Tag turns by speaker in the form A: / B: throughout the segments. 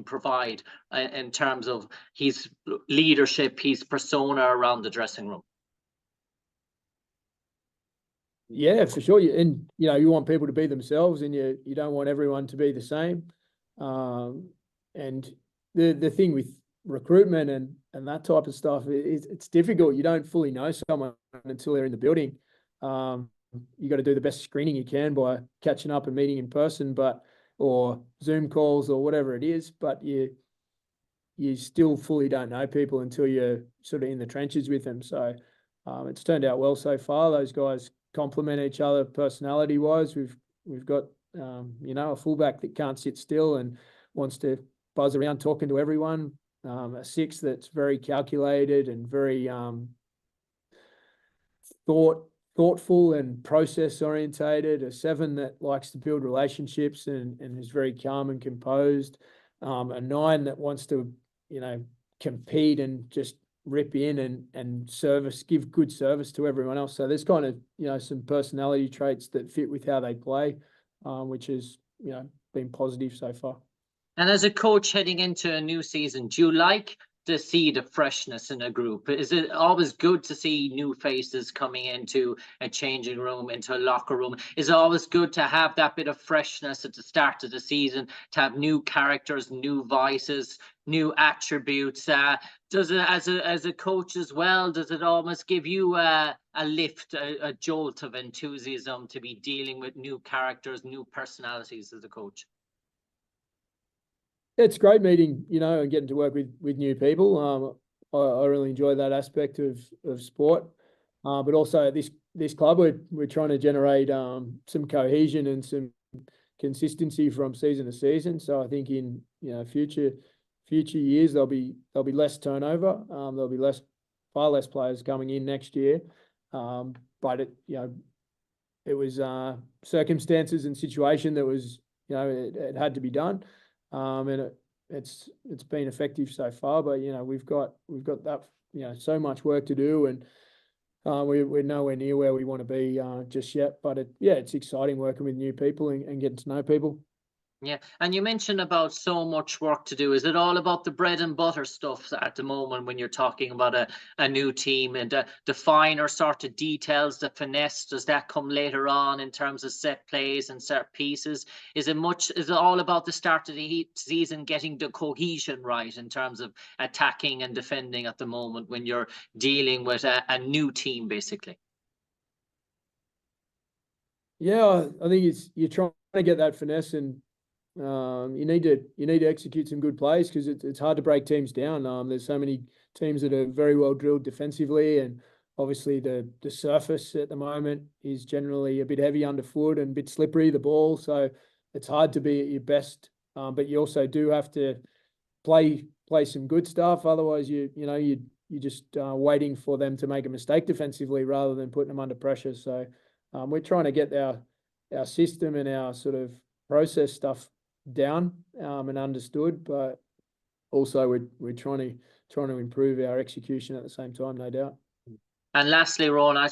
A: provide in terms of his leadership, his persona around the dressing room?
B: Yeah, for sure. And you want people to be themselves, and you don't want everyone to be the same. And the thing with recruitment and that type of stuff, it's difficult. You don't fully know someone until they're in the building. You got to do the best screening you can by catching up and meeting in person, or Zoom calls or whatever it is. But you still fully don't know people until you're sort of in the trenches with them. So it's turned out well so far. Those guys complement each other personality wise. We've got a fullback that can't sit still and wants to buzz around talking to everyone. A 6 that's very calculated and very thoughtful and process orientated. A 7 that likes to build relationships and is very calm and composed. A 9 that wants to compete and just rip in and give good service to everyone else. So there's kind of some personality traits that fit with how they play, which has been positive so far.
A: And as a coach heading into a new season, do you like to see the freshness in a group? Is it always good to see new faces coming into a changing room, into a locker room? Is it always good to have that bit of freshness at the start of the season, to have new characters, new voices, new attributes? Does it, as a coach as well, does it almost give you a lift, a jolt of enthusiasm to be dealing with new characters, new personalities as a coach?
B: It's great meeting, and getting to work with new people. I really enjoy that aspect of sport. But also at this club, we're trying to generate some cohesion and some consistency from season to season. So I think in future years there'll be less turnover. There'll be far less players coming in next year. But it was circumstances and situation that was it had to be done. And it's been effective so far, but we've got that so much work to do, and we're nowhere near where we want to be just yet. But it's exciting working with new people and getting to know people.
A: Yeah, and you mentioned about so much work to do. Is it all about the bread and butter stuff at the moment when you're talking about a new team, and the finer sort of details, the finesse? Does that come later on in terms of set plays and set pieces? Is it all about the start of the season, getting the cohesion right in terms of attacking and defending at the moment when you're dealing with a new team, basically?
B: Yeah, I think you're trying to get that finesse, and you need to execute some good plays, because it's hard to break teams down. There's so many teams that are very well drilled defensively, and obviously the surface at the moment is generally a bit heavy underfoot and a bit slippery, the ball. So it's hard to be at your best, but you also do have to play some good stuff. Otherwise, you're just waiting for them to make a mistake defensively rather than putting them under pressure. So we're trying to get our system and our sort of process stuff down and understood, but also we're trying to improve our execution at the same time, no doubt.
A: And lastly, Rohan, I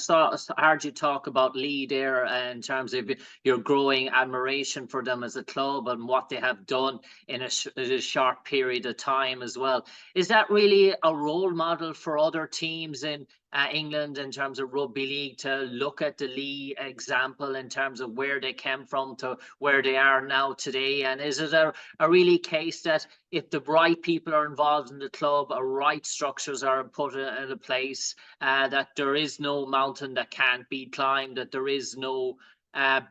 A: heard you talk about Leigh there in terms of your growing admiration for them as a club and what they have done in a short period of time as well. Is that really a role model for other teams in England in terms of rugby league, to look at the Leigh example in terms of where they came from to where they are now today? And is it a really case that if the right people are involved in the club, right structures are put into place, that there is no mountain that can't be climbed, that there is no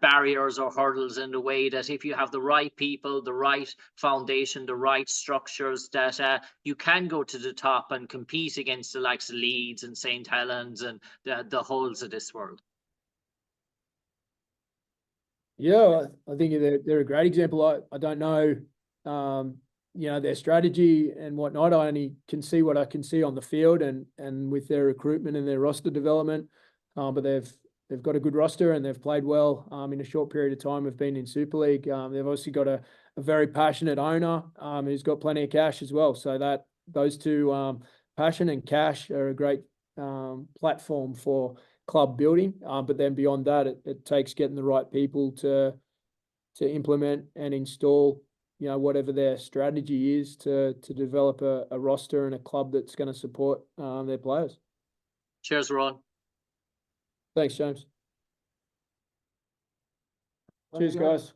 A: barriers or hurdles in the way, that if you have the right people, the right foundation, the right structures, that you can go to the top and compete against the likes of Leeds and St. Helens and the Hulls of this world?
B: Yeah, I think they're a great example. I don't know, their strategy and whatnot. I only can see what I can see on the field and with their recruitment and their roster development. But they've got a good roster, and they've played well in a short period of time. Have been in Super League. They've obviously got a very passionate owner who's got plenty of cash as well. So that those two, passion and cash, are a great platform for club building. But then beyond that, it takes getting the right people to implement and install you know, whatever their strategy is to develop a roster and a club that's going to support their players.
A: Cheers, Ron.
B: Thanks, James. Cheers, guys.